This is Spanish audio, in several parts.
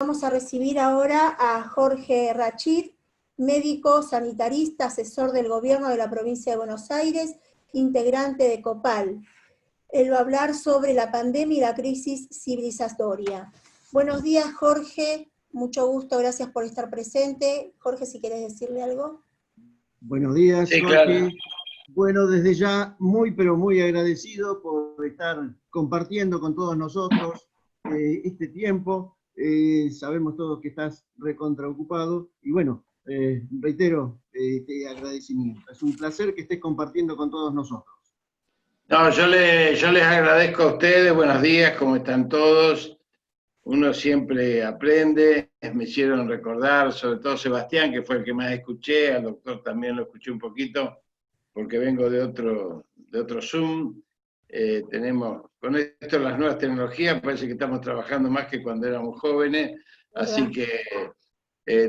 Vamos a recibir ahora a Jorge Rachid, médico sanitarista, asesor del gobierno de la provincia de Buenos Aires, integrante de COPAL. Él va a hablar sobre la pandemia y la crisis civilizatoria. Buenos días, Jorge. Mucho gusto, gracias por estar presente. Jorge, si querés decirle algo. Buenos días, sí, Jorge. claro. Bueno, desde ya muy, pero muy agradecido por estar compartiendo con todos nosotros este tiempo. Sabemos todos que estás recontraocupado y bueno, reitero este agradecimiento. Es un placer que estés compartiendo con todos nosotros. No, yo les agradezco a ustedes, buenos días, ¿cómo están todos? Uno siempre aprende, me hicieron recordar, sobre todo Sebastián, que fue el que más escuché, al doctor también lo escuché un poquito, porque vengo de otro Zoom. Tenemos, con esto las nuevas tecnologías, parece que estamos trabajando más que cuando éramos jóvenes, así que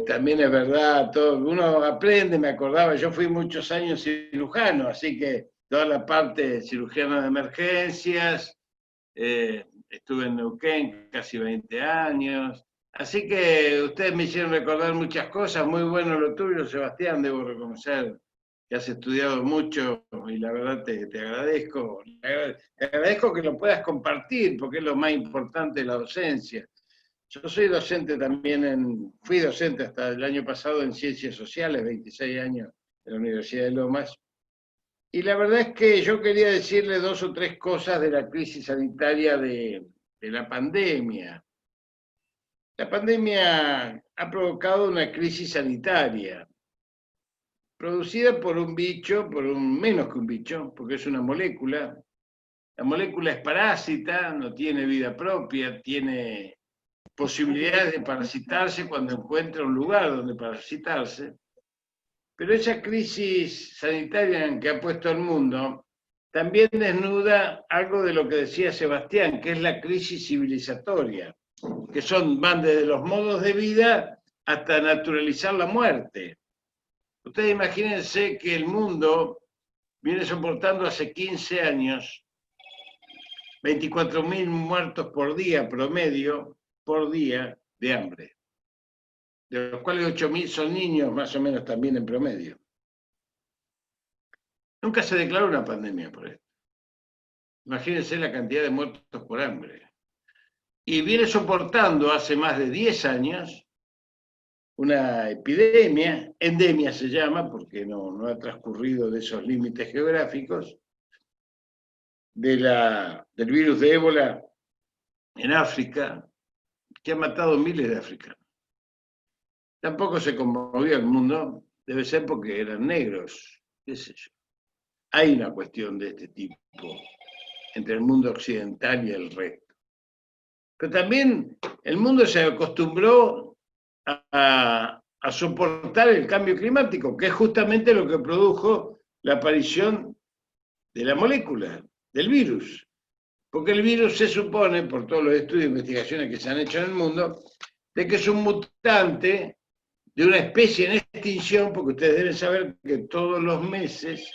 también es verdad, todo, uno aprende, me acordaba, yo fui muchos años cirujano, así que toda la parte cirujana de emergencias, estuve en Neuquén casi 20 años, así que ustedes me hicieron recordar muchas cosas, muy bueno lo tuyo, Sebastián, debo reconocer que has estudiado mucho y la verdad te agradezco, te agradezco que lo puedas compartir, porque es lo más importante de la docencia. Yo soy docente también, fui docente hasta el año pasado en Ciencias Sociales, 26 años en la Universidad de Lomas, y la verdad es que yo quería decirle 2 o 3 cosas de la crisis sanitaria de la pandemia. La pandemia ha provocado una crisis sanitaria, producida por un bicho, menos que un bicho, porque es una molécula. La molécula es parásita, no tiene vida propia, tiene posibilidades de parasitarse cuando encuentra un lugar donde parasitarse. Pero esa crisis sanitaria en que ha puesto el mundo también desnuda algo de lo que decía Sebastián, que es la crisis civilizatoria, que van desde los modos de vida hasta naturalizar la muerte. Ustedes imagínense que el mundo viene soportando hace 15 años 24.000 muertos por día promedio, por día, de hambre, de los cuales 8.000 son niños, más o menos también en promedio. Nunca se declaró una pandemia por esto. Imagínense la cantidad de muertos por hambre. Y viene soportando hace más de 10 años una epidemia, endemia se llama, porque no ha transcurrido de esos límites geográficos, del virus de ébola en África, que ha matado miles de africanos. Tampoco se conmovió el mundo, debe ser porque eran negros, qué sé yo. Hay una cuestión de este tipo entre el mundo occidental y el resto. Pero también el mundo se acostumbró a soportar el cambio climático, que es justamente lo que produjo la aparición de la molécula, del virus. Porque el virus se supone, por todos los estudios e investigaciones que se han hecho en el mundo, de que es un mutante de una especie en extinción, porque ustedes deben saber que todos los meses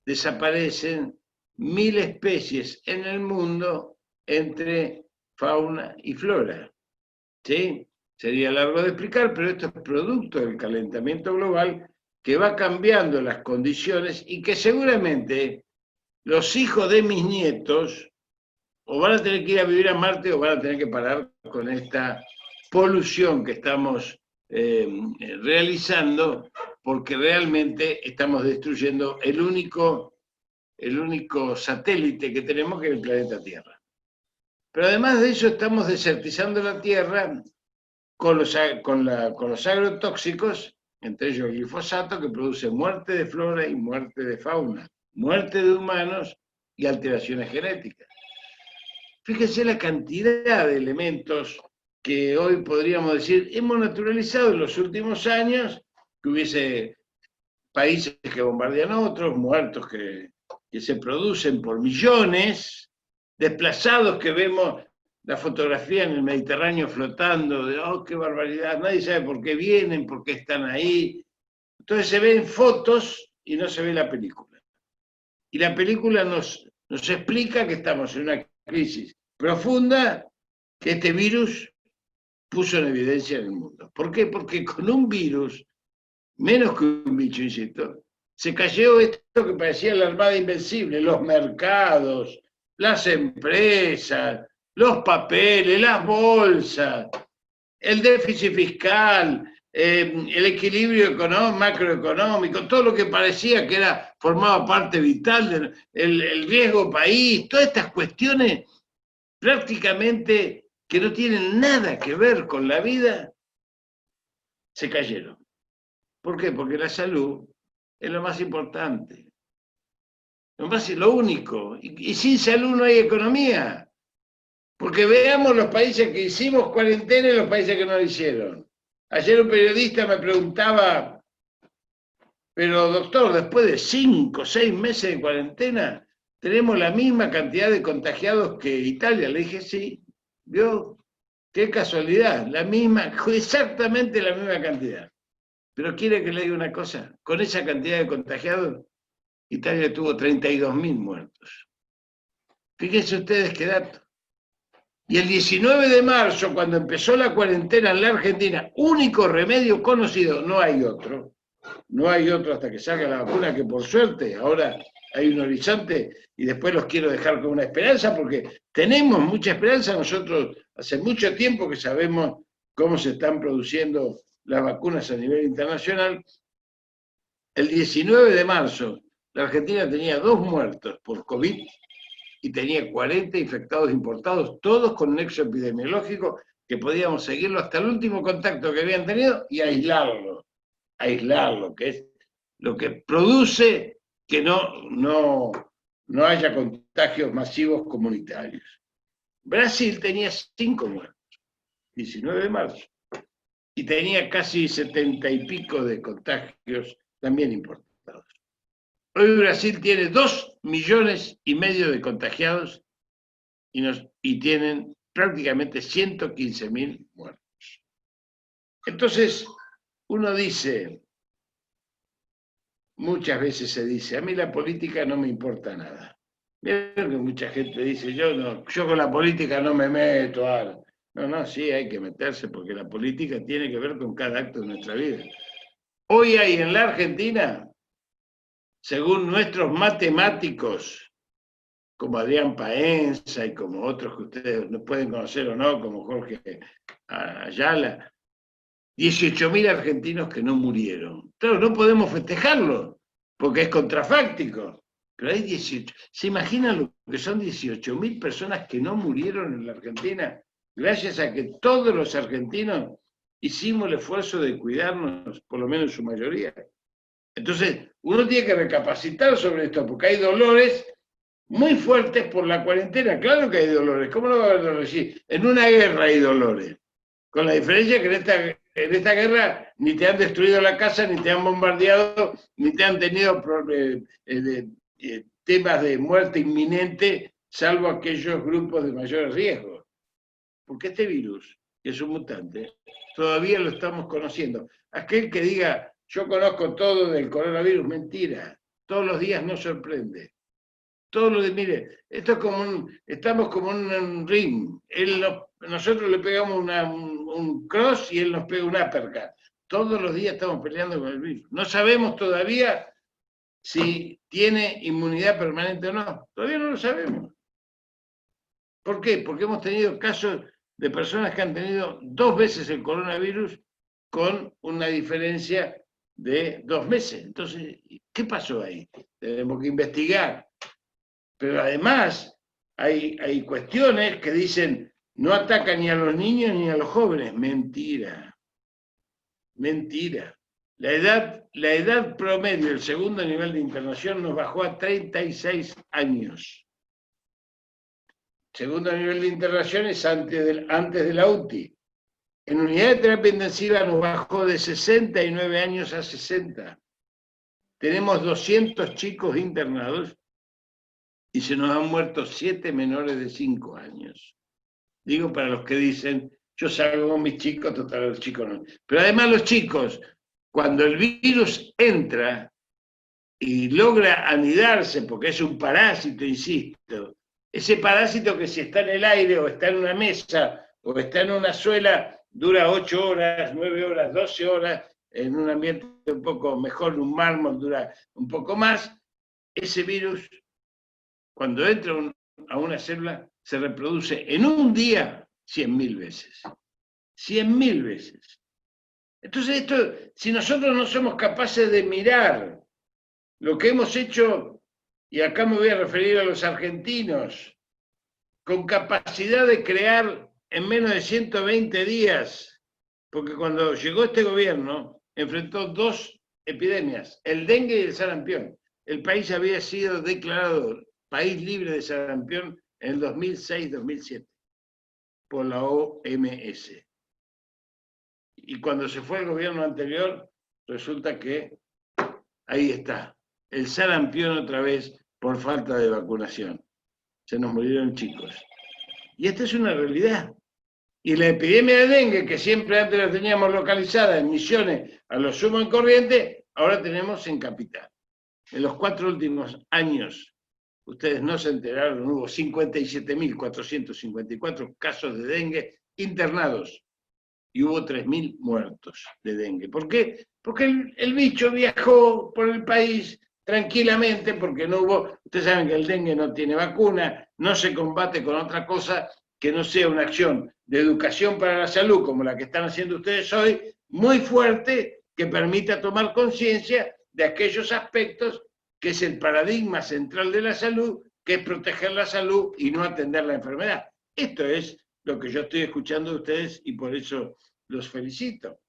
desaparecen 1000 especies en el mundo entre fauna y flora. ¿Sí? Sería largo de explicar, pero esto es producto del calentamiento global que va cambiando las condiciones y que seguramente los hijos de mis nietos o van a tener que ir a vivir a Marte o van a tener que parar con esta polución que estamos realizando, porque realmente estamos destruyendo el único satélite que tenemos, que es el planeta Tierra. Pero además de eso estamos desertizando la Tierra con los agrotóxicos, entre ellos el glifosato, que produce muerte de flora y muerte de fauna, muerte de humanos y alteraciones genéticas. Fíjense la cantidad de elementos que hoy podríamos decir hemos naturalizado en los últimos años, que hubiese países que bombardean a otros, muertos que se producen por millones, desplazados que vemos la fotografía en el Mediterráneo flotando, de ¡oh, qué barbaridad! Nadie sabe por qué vienen, por qué están ahí. Entonces se ven fotos y no se ve la película. Y la película nos explica que estamos en una crisis profunda, que este virus puso en evidencia en el mundo. ¿Por qué? Porque con un virus, menos que un bicho, insisto, se cayó esto que parecía la Armada Invencible, los mercados, las empresas, los papeles, las bolsas, el déficit fiscal, el equilibrio macroeconómico, todo lo que parecía que formaba parte vital del riesgo país, todas estas cuestiones prácticamente que no tienen nada que ver con la vida, se cayeron. ¿Por qué? Porque la salud es lo más importante. Lo único. Y sin salud no hay economía. Porque veamos los países que hicimos cuarentena y los países que no lo hicieron. Ayer un periodista me preguntaba, pero doctor, después de 5 o 6 meses de cuarentena, ¿tenemos la misma cantidad de contagiados que Italia? Le dije, sí. ¿Vio? Qué casualidad. Exactamente la misma cantidad. Pero quiere que le diga una cosa. Con esa cantidad de contagiados, Italia tuvo 32.000 muertos. Fíjense ustedes qué dato. Y el 19 de marzo, cuando empezó la cuarentena en la Argentina, único remedio conocido, no hay otro hasta que salga la vacuna, que por suerte ahora hay un horizonte, y después los quiero dejar con una esperanza, porque tenemos mucha esperanza. Nosotros hace mucho tiempo que sabemos cómo se están produciendo las vacunas a nivel internacional. El 19 de marzo, la Argentina tenía 2 muertos por COVID y tenía 40 infectados importados, todos con nexo epidemiológico, que podíamos seguirlo hasta el último contacto que habían tenido y aislarlo, que es lo que produce que no haya contagios masivos comunitarios. Brasil tenía 5 muertos, 19 de marzo, y tenía casi 70 y pico de contagios también importados. Hoy Brasil tiene 2,5 millones de contagiados y tienen prácticamente 115.000 muertos. Entonces, uno dice, muchas veces se dice, a mí la política no me importa nada. Vieron que mucha gente dice, yo con la política no me meto. No, sí, hay que meterse, porque la política tiene que ver con cada acto de nuestra vida. Hoy hay en la Argentina, según nuestros matemáticos, como Adrián Paenza y como otros que ustedes no pueden conocer o no, como Jorge Ayala, 18.000 argentinos que no murieron. Claro, no podemos festejarlo, porque es contrafáctico, pero hay 18. ¿Se imaginan lo que son 18.000 personas que no murieron en la Argentina? Gracias a que todos los argentinos hicimos el esfuerzo de cuidarnos, por lo menos en su mayoría. Entonces, uno tiene que recapacitar sobre esto, porque hay dolores muy fuertes por la cuarentena. Claro que hay dolores. ¿Cómo no va a haber dolores? Sí, en una guerra hay dolores. Con la diferencia que en esta guerra ni te han destruido la casa, ni te han bombardeado, ni te han tenido temas de muerte inminente, salvo aquellos grupos de mayor riesgo. Porque este virus, que es un mutante, todavía lo estamos conociendo. Aquel que diga, yo conozco todo del coronavirus, mentira. Todos los días nos sorprende. Mire, esto es estamos como en un ring. Nosotros le pegamos un cross y él nos pega un uppercut. Todos los días estamos peleando con el virus. No sabemos todavía si tiene inmunidad permanente o no. Todavía no lo sabemos. ¿Por qué? Porque hemos tenido casos de personas que han tenido 2 veces el coronavirus con una diferencia de 2 meses. Entonces, ¿qué pasó ahí? Tenemos que investigar. Pero además hay cuestiones que dicen no ataca ni a los niños ni a los jóvenes. Mentira. Mentira. La edad promedio del segundo nivel de internación nos bajó a 36 años. Segundo nivel de internación es antes de la UTI. En unidad de terapia intensiva nos bajó de 69 años a 60. Tenemos 200 chicos internados y se nos han muerto 7 menores de 5 años. Digo para los que dicen, yo salgo con mis chicos, total, los chicos no. Pero además los chicos, cuando el virus entra y logra anidarse, porque es un parásito, insisto, ese parásito que si está en el aire o está en una mesa o está en una suela, dura 8 horas, 9 horas, 12 horas, en un ambiente un poco mejor, un mármol dura un poco más. Ese virus, cuando entra a una célula, se reproduce en un día 100.000 veces. 100.000 veces. Entonces, esto, si nosotros no somos capaces de mirar lo que hemos hecho, y acá me voy a referir a los argentinos, con capacidad de crear en menos de 120 días, porque cuando llegó este gobierno, enfrentó 2 epidemias, el dengue y el sarampión. El país había sido declarado país libre de sarampión en el 2006-2007 por la OMS. Y cuando se fue el gobierno anterior, resulta que ahí está, el sarampión otra vez por falta de vacunación. Se nos murieron chicos. Y esta es una realidad. Y la epidemia de dengue, que siempre antes la teníamos localizada en Misiones, a lo sumo en Corrientes, ahora tenemos en Capital. En los 4 últimos años, ustedes no se enteraron, hubo 57.454 casos de dengue internados y hubo 3.000 muertos de dengue. ¿Por qué? Porque el bicho viajó por el país tranquilamente, porque no hubo, ustedes saben que el dengue no tiene vacuna, no se combate con otra cosa que no sea una acción de educación para la salud, como la que están haciendo ustedes hoy, muy fuerte, que permita tomar conciencia de aquellos aspectos que es el paradigma central de la salud, que es proteger la salud y no atender la enfermedad. Esto es lo que yo estoy escuchando de ustedes y por eso los felicito.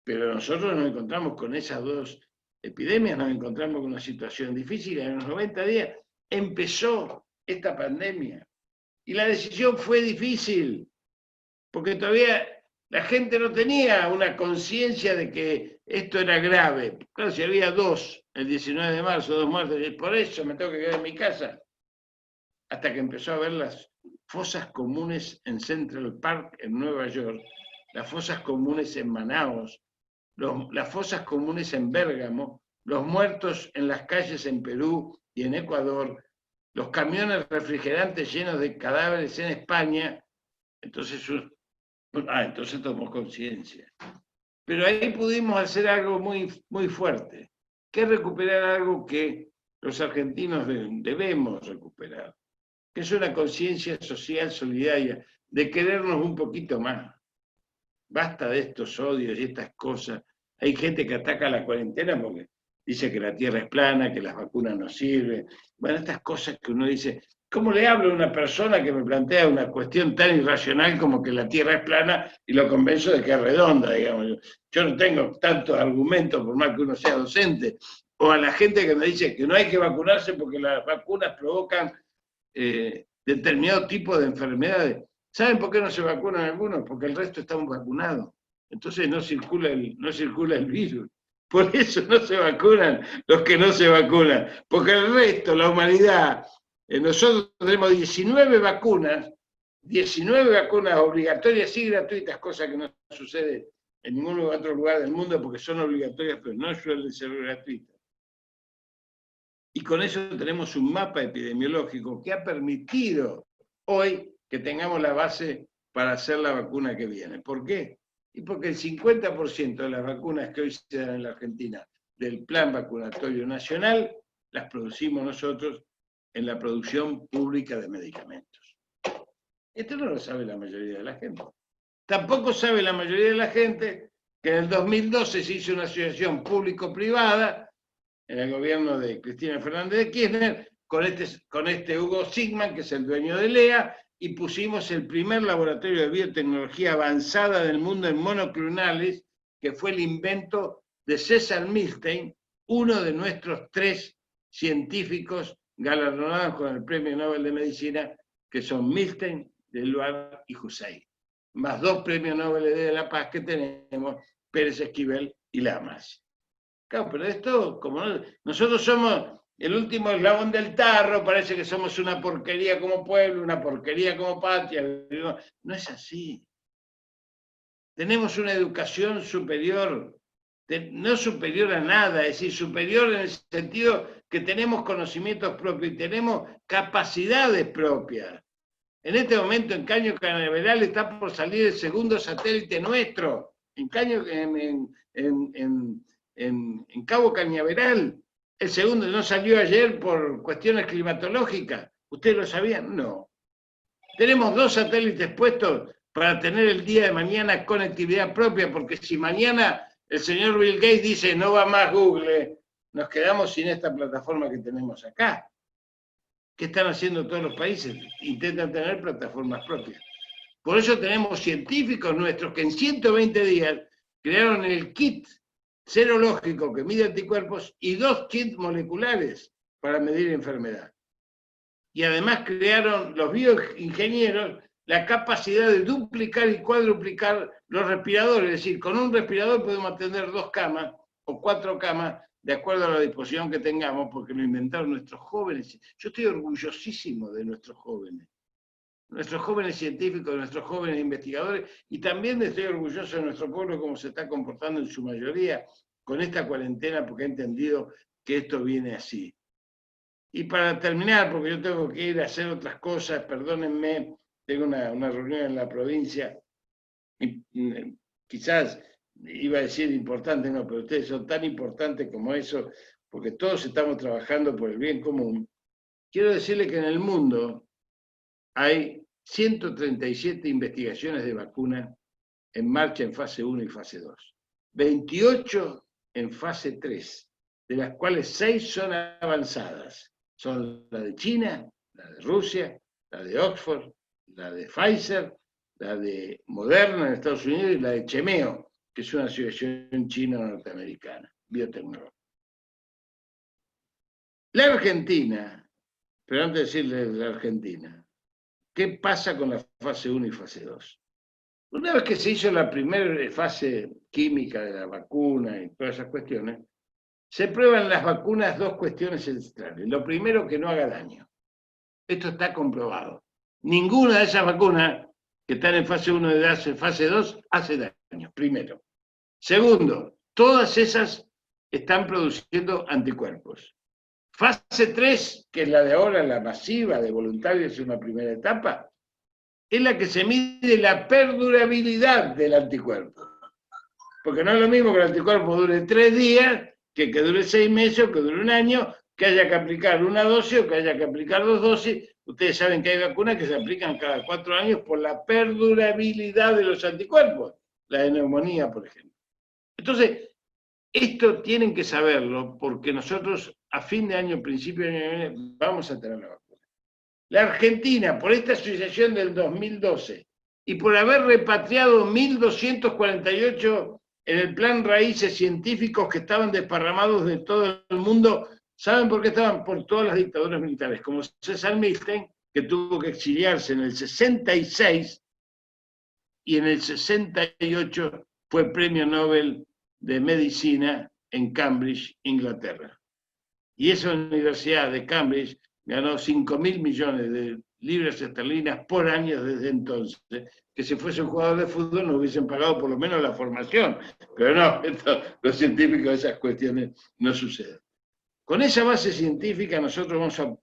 Pero nosotros nos encontramos con esas 2 epidemias, nos encontramos con una situación difícil. En los 90 días empezó esta pandemia y la decisión fue difícil, porque todavía la gente no tenía una conciencia de que esto era grave. Claro, si había 2, el 19 de marzo, 2 muertos, y por eso me tengo que quedar en mi casa. Hasta que empezó a ver las fosas comunes en Central Park, en Nueva York, las fosas comunes en Manaos, las fosas comunes en Bérgamo, los muertos en las calles en Perú y en Ecuador, los camiones refrigerantes llenos de cadáveres en España. Entonces tomó conciencia. Pero ahí pudimos hacer algo muy, muy fuerte, que es recuperar algo que los argentinos debemos recuperar, que es una conciencia social solidaria, de querernos un poquito más. Basta de estos odios y estas cosas. Hay gente que ataca la cuarentena porque dice que la tierra es plana, que las vacunas no sirven. Bueno, estas cosas que uno dice, ¿cómo le hablo a una persona que me plantea una cuestión tan irracional como que la tierra es plana y lo convenzo de que es redonda, digamos? Yo no tengo tantos argumentos, por más que uno sea docente. O a la gente que me dice que no hay que vacunarse porque las vacunas provocan determinado tipo de enfermedades. ¿Saben por qué no se vacunan algunos? Porque el resto estamos vacunados. Entonces no circula el virus. Por eso no se vacunan los que no se vacunan. Porque el resto, la humanidad, nosotros tenemos 19 vacunas obligatorias y gratuitas, cosa que no sucede en ningún otro lugar del mundo porque son obligatorias, pero no suelen ser gratuitas. Y con eso tenemos un mapa epidemiológico que ha permitido hoy que tengamos la base para hacer la vacuna que viene. ¿Por qué? Y porque el 50% de las vacunas que hoy se dan en la Argentina del Plan Vacunatorio Nacional las producimos nosotros en la producción pública de medicamentos. Esto no lo sabe la mayoría de la gente. Tampoco sabe la mayoría de la gente que en el 2012 se hizo una asociación público-privada en el gobierno de Cristina Fernández de Kirchner con este Hugo Sigman, que es el dueño de Lea, y pusimos el primer laboratorio de biotecnología avanzada del mundo en monoclonales, que fue el invento de César Milstein, uno de nuestros 3 científicos galardonados con el Premio Nobel de Medicina, que son Milstein, Deluar y Hussein, más 2 premios Nobel de la Paz que tenemos, Pérez Esquivel y Lamas. Claro, pero esto, como nosotros somos el último eslabón del tarro, parece que somos una porquería como pueblo, una porquería como patria. No es así. Tenemos una educación superior, no superior a nada, es decir, superior en el sentido que tenemos conocimientos propios y tenemos capacidades propias. En este momento en Caño Cañaveral está por salir el segundo satélite nuestro, en Cabo Cañaveral. El segundo no salió ayer por cuestiones climatológicas. ¿Ustedes lo sabían? No. Tenemos 2 satélites puestos para tener el día de mañana conectividad propia, porque si mañana el señor Bill Gates dice no va más Google, nos quedamos sin esta plataforma que tenemos acá. ¿Qué están haciendo todos los países? Intentan tener plataformas propias. Por eso tenemos científicos nuestros que en 120 días crearon el kit serológico que mide anticuerpos y 2 kits moleculares para medir enfermedad. Y además crearon los bioingenieros la capacidad de duplicar y cuadruplicar los respiradores. Es decir, con un respirador podemos atender 2 camas o 4 camas de acuerdo a la disposición que tengamos, porque lo inventaron nuestros jóvenes. Yo estoy orgullosísimo de nuestros jóvenes científicos, de nuestros jóvenes investigadores, y también estoy orgulloso de nuestro pueblo, cómo se está comportando en su mayoría con esta cuarentena, porque ha entendido que esto viene así. Y para terminar, porque yo tengo que ir a hacer otras cosas, perdónenme, tengo una reunión en la provincia, y quizás iba a decir importante, no, pero ustedes son tan importantes como eso, porque todos estamos trabajando por el bien común. Quiero decirle que en el mundo hay 137 investigaciones de vacuna en marcha en fase 1 y fase 2. 28 en fase 3, de las cuales 6 son avanzadas. Son la de China, la de Rusia, la de Oxford, la de Pfizer, la de Moderna en Estados Unidos y la de Chemeo, que es una asociación chino-norteamericana, biotecnológica. La Argentina, pero antes de decirle la Argentina, ¿qué pasa con la fase 1 y fase 2? Una vez que se hizo la primera fase química de la vacuna y todas esas cuestiones, se prueban las vacunas 2 cuestiones centrales. Lo primero, que no haga daño. Esto está comprobado. Ninguna de esas vacunas que están en fase 1 y fase 2 hace daño, primero. Segundo, todas esas están produciendo anticuerpos. Fase 3, que es la de ahora, la masiva de voluntarios, es una primera etapa, es la que se mide la perdurabilidad del anticuerpo. Porque no es lo mismo que el anticuerpo dure 3 días, que dure 6 meses o que dure 1 año, que haya que aplicar una dosis o que haya que aplicar 2 dosis. Ustedes saben que hay vacunas que se aplican cada 4 años por la perdurabilidad de los anticuerpos, la de neumonía, por ejemplo. Entonces, esto tienen que saberlo, porque nosotros a fin de año, principio de año, vamos a tener la vacuna. La Argentina, por esta asociación del 2012, y por haber repatriado 1.248 en el plan raíces científicos que estaban desparramados de todo el mundo, ¿saben por qué estaban? Por todas las dictaduras militares, como César Milstein, que tuvo que exiliarse en el 66, y en el 68 fue premio Nobel de Medicina en Cambridge, Inglaterra. Y esa universidad de Cambridge ganó 5.000 millones de libras esterlinas por año desde entonces. Que si fuese un jugador de fútbol no hubiesen pagado por lo menos la formación. Pero no, los científicos de esas cuestiones no suceden. Con esa base científica nosotros vamos a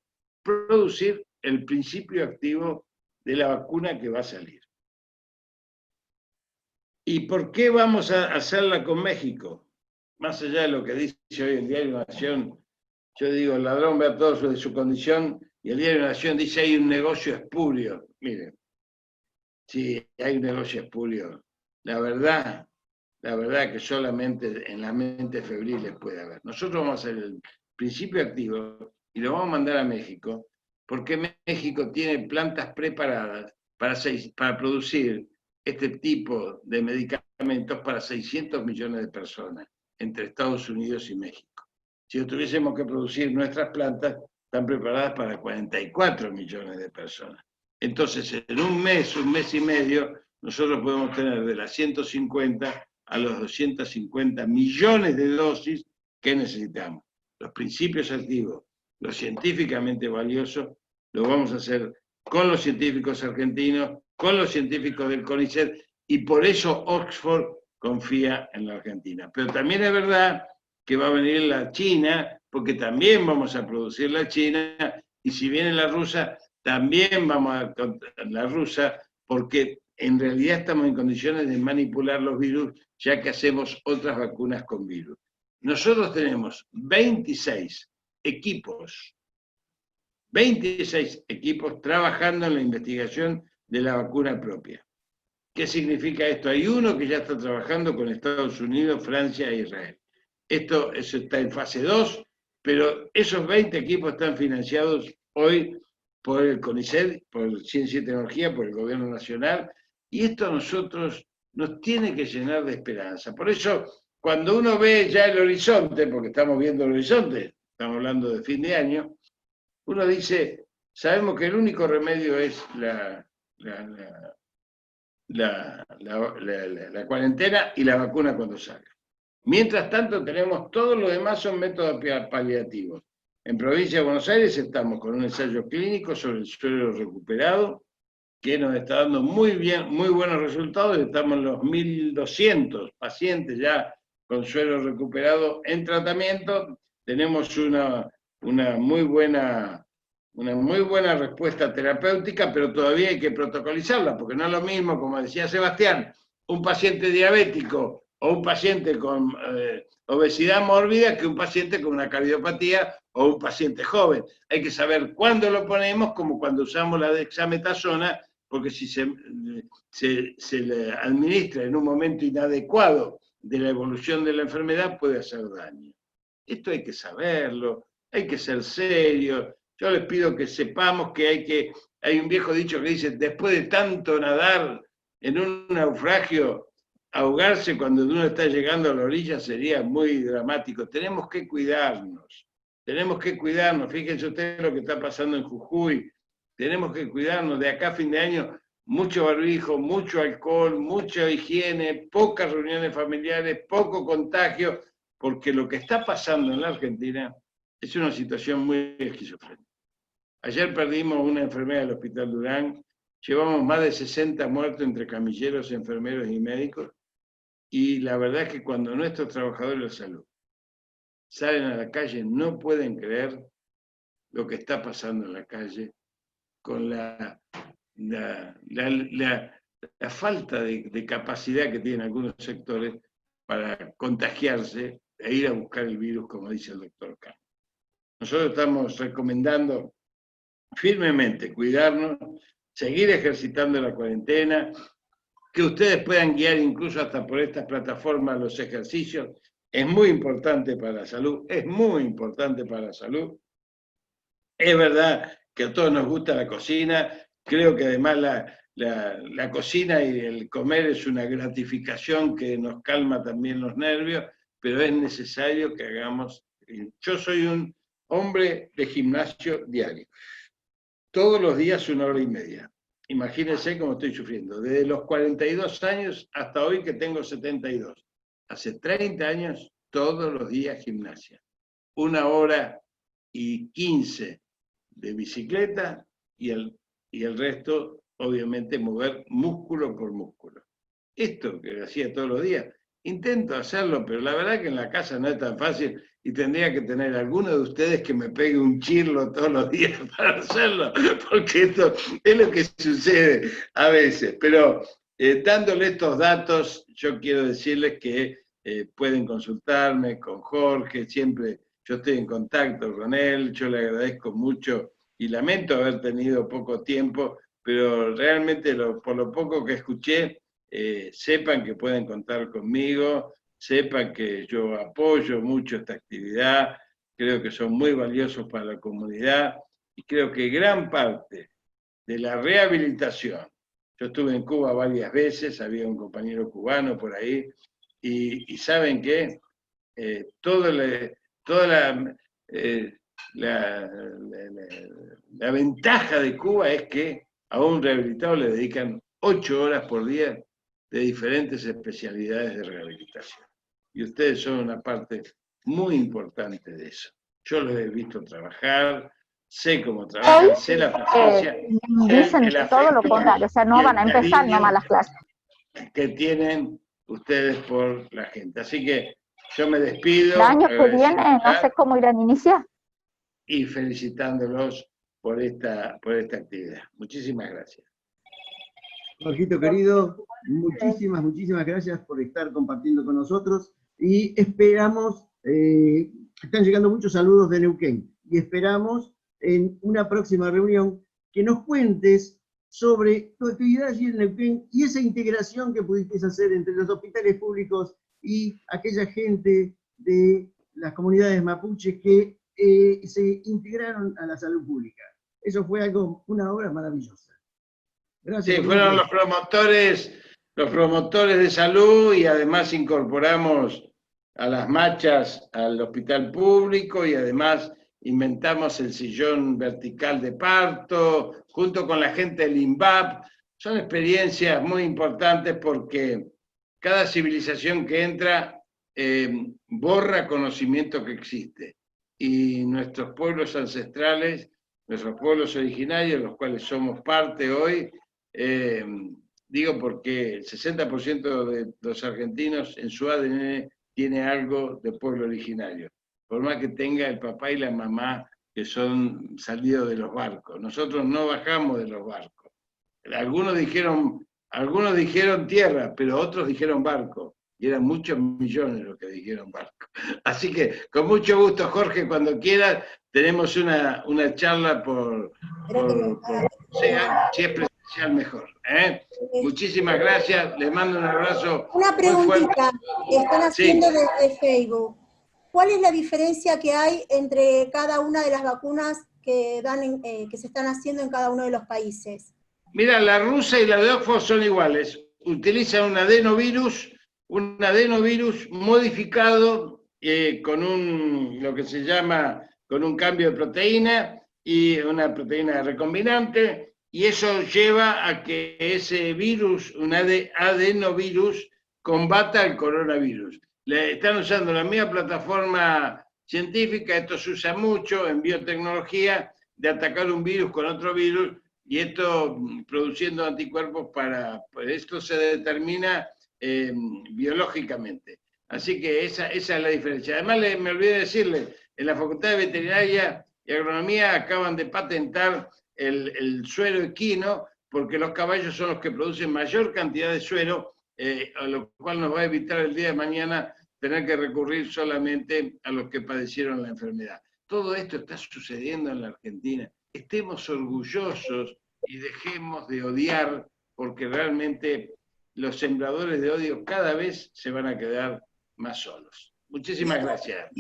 producir el principio activo de la vacuna que va a salir. ¿Y por qué vamos a hacerla con México? Más allá de lo que dice hoy el Diario Nación, yo digo, el ladrón ve a todos de su condición, y el Diario Nación dice, hay un negocio espurio. Miren, sí, hay un negocio espurio. La verdad que solamente en la mente febril puede haber. Nosotros vamos a hacer el principio activo y lo vamos a mandar a México, porque México tiene plantas preparadas para producir este tipo de medicamentos para 600 millones de personas entre Estados Unidos y México. Si no tuviésemos que producir nuestras plantas, están preparadas para 44 millones de personas. Entonces, en un mes y medio, nosotros podemos tener de las 150 a los 250 millones de dosis que necesitamos. Los principios activos, los científicamente valiosos, lo vamos a hacer con los científicos argentinos, con los científicos del CONICET, y por eso Oxford confía en la Argentina. Pero también es verdad que va a venir la China, porque también vamos a producir la China, y si viene la rusa, también vamos a contra la rusa, porque en realidad estamos en condiciones de manipular los virus, ya que hacemos otras vacunas con virus. Nosotros tenemos 26 equipos trabajando en la investigación de la vacuna propia. ¿Qué significa esto? Hay uno que ya está trabajando con Estados Unidos, Francia e Israel. Eso está en fase 2, pero esos 20 equipos están financiados hoy por el CONICET, por Ciencia y Tecnología, por el Gobierno Nacional, y esto a nosotros nos tiene que llenar de esperanza. Por eso, cuando uno ve ya el horizonte, porque estamos viendo el horizonte, estamos hablando de fin de año, uno dice, sabemos que el único remedio es la cuarentena y la vacuna cuando salga. Mientras tanto, tenemos todo lo demás son métodos paliativos. En Provincia de Buenos Aires estamos con un ensayo clínico sobre el suero recuperado, que nos está dando muy buenos resultados. Estamos en los 1.200 pacientes ya con suero recuperado en tratamiento. Tenemos una muy buena respuesta terapéutica, pero todavía hay que protocolizarla, porque no es lo mismo, como decía Sebastián, un paciente diabético o un paciente con obesidad mórbida que un paciente con una cardiopatía o un paciente joven. Hay que saber cuándo lo ponemos, como cuando usamos la dexametasona, porque si se le administra en un momento inadecuado de la evolución de la enfermedad, puede hacer daño. Esto hay que saberlo, hay que ser serio. Yo les pido que sepamos que hay un viejo dicho que dice, después de tanto nadar en un naufragio, ahogarse cuando uno está llegando a la orilla sería muy dramático. Tenemos que cuidarnos. Fíjense ustedes lo que está pasando en Jujuy. Tenemos que cuidarnos. De acá a fin de año, mucho barbijo, mucho alcohol, mucha higiene, pocas reuniones familiares, poco contagio, porque lo que está pasando en la Argentina es una situación muy esquizofrénica. Ayer perdimos una enfermera del Hospital Durán, llevamos más de 60 muertos entre camilleros, enfermeros y médicos, y la verdad es que cuando nuestros trabajadores de la salud salen a la calle no pueden creer lo que está pasando en la calle con la falta de capacidad que tienen algunos sectores para contagiarse e ir a buscar el virus, como dice el doctor Kahn. Nosotros estamos recomendando firmemente cuidarnos, seguir ejercitando la cuarentena, que ustedes puedan guiar incluso hasta por estas plataformas los ejercicios. Es muy importante para la salud, es verdad que a todos nos gusta la cocina, creo que además la cocina y el comer es una gratificación que nos calma también los nervios, pero es necesario que hagamos. Yo soy un hombre de gimnasio diario, todos los días 1 hora y media. Imagínense cómo estoy sufriendo, desde los 42 años hasta hoy que tengo 72. Hace 30 años, todos los días gimnasia. 1 hora y 15 de bicicleta y el resto, obviamente, mover músculo por músculo. Esto que hacía todos los días, intento hacerlo, pero la verdad que en la casa no es tan fácil y tendría que tener alguno de ustedes que me pegue un chirlo todos los días para hacerlo, porque esto es lo que sucede a veces. Pero dándole estos datos, yo quiero decirles que pueden consultarme con Jorge, siempre yo estoy en contacto con él, yo le agradezco mucho y lamento haber tenido poco tiempo, pero realmente por lo poco que escuché, sepan que pueden contar conmigo, sepan que yo apoyo mucho esta actividad, creo que son muy valiosos para la comunidad y creo que gran parte de la rehabilitación, yo estuve en Cuba varias veces, había un compañero cubano por ahí, y ¿saben qué? Toda la ventaja de Cuba es que a un rehabilitado le dedican 8 horas por día de diferentes especialidades de rehabilitación. Y ustedes son una parte muy importante de eso. Yo los he visto trabajar, sé cómo trabajan, sé la paciencia. Dicen todo lo contrario, o sea, no van a empezar nomás las clases. Que tienen ustedes por la gente. Así que yo me despido. El año que viene, no sé cómo irán a iniciar. Y felicitándolos por esta actividad. Muchísimas gracias. Jorgito querido, muchísimas gracias por estar compartiendo con nosotros y esperamos, están llegando muchos saludos de Neuquén y esperamos en una próxima reunión que nos cuentes sobre tu actividad allí en Neuquén y esa integración que pudiste hacer entre los hospitales públicos y aquella gente de las comunidades mapuches que se integraron a la salud pública. Eso fue una obra maravillosa. Gracias. Sí, fueron los promotores de salud y además incorporamos a las machas al hospital público y además inventamos el sillón vertical de parto, junto con la gente del INVAP. Son experiencias muy importantes porque cada civilización que entra borra conocimiento que existe. Y nuestros pueblos ancestrales, nuestros pueblos originarios, los cuales somos parte hoy, digo porque el 60% de los argentinos en su ADN tiene algo de pueblo originario, por más que tenga el papá y la mamá que son salidos de los barcos. Nosotros no bajamos de los barcos. Algunos dijeron tierra, pero otros dijeron barco, y eran muchos millones los que dijeron barco. Así que con mucho gusto, Jorge, cuando quieras, tenemos una charla si es presencial mejor. Muchísimas gracias, les mando un abrazo. Una preguntita que están haciendo desde Facebook. ¿Cuál es la diferencia que hay entre cada una de las vacunas que se están haciendo en cada uno de los países? Mira, la rusa y la de Oxford son iguales. Utilizan un adenovirus modificado lo que se llama con un cambio de proteína y una proteína recombinante, y eso lleva a que ese virus, un adenovirus, combata el coronavirus. Están usando la misma plataforma científica, esto se usa mucho en biotecnología, de atacar un virus con otro virus, y esto produciendo anticuerpos esto se determina biológicamente. Así que esa es la diferencia. Además, me olvidé decirle, en la Facultad de Veterinaria y Agronomía acaban de patentar el suero equino, porque los caballos son los que producen mayor cantidad de suero, a lo cual nos va a evitar el día de mañana tener que recurrir solamente a los que padecieron la enfermedad. Todo esto está sucediendo en la Argentina. Estemos orgullosos y dejemos de odiar, porque realmente los sembradores de odio cada vez se van a quedar más solos. Muchísimas gracias.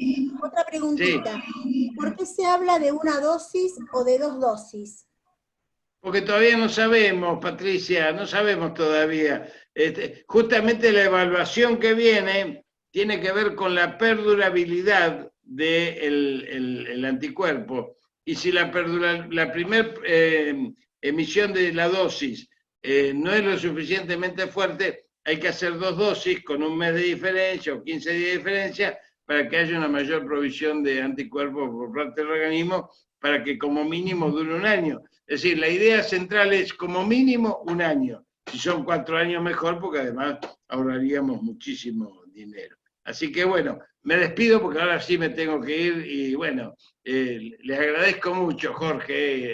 Otra preguntita. Sí. ¿Por qué se habla de una dosis o de 2 dosis? Porque todavía no sabemos, Patricia, no sabemos todavía. Justamente la evaluación que viene tiene que ver con la perdurabilidad del anticuerpo. Y si la primera emisión de la dosis no es lo suficientemente fuerte, hay que hacer 2 dosis con un mes de diferencia o 15 días de diferencia para que haya una mayor provisión de anticuerpos por parte del organismo, para que como mínimo dure un año. Es decir, la idea central es como mínimo un año. Si son 4 años mejor, porque además ahorraríamos muchísimo dinero. Así que bueno, me despido porque ahora sí me tengo que ir y bueno, les agradezco mucho, Jorge.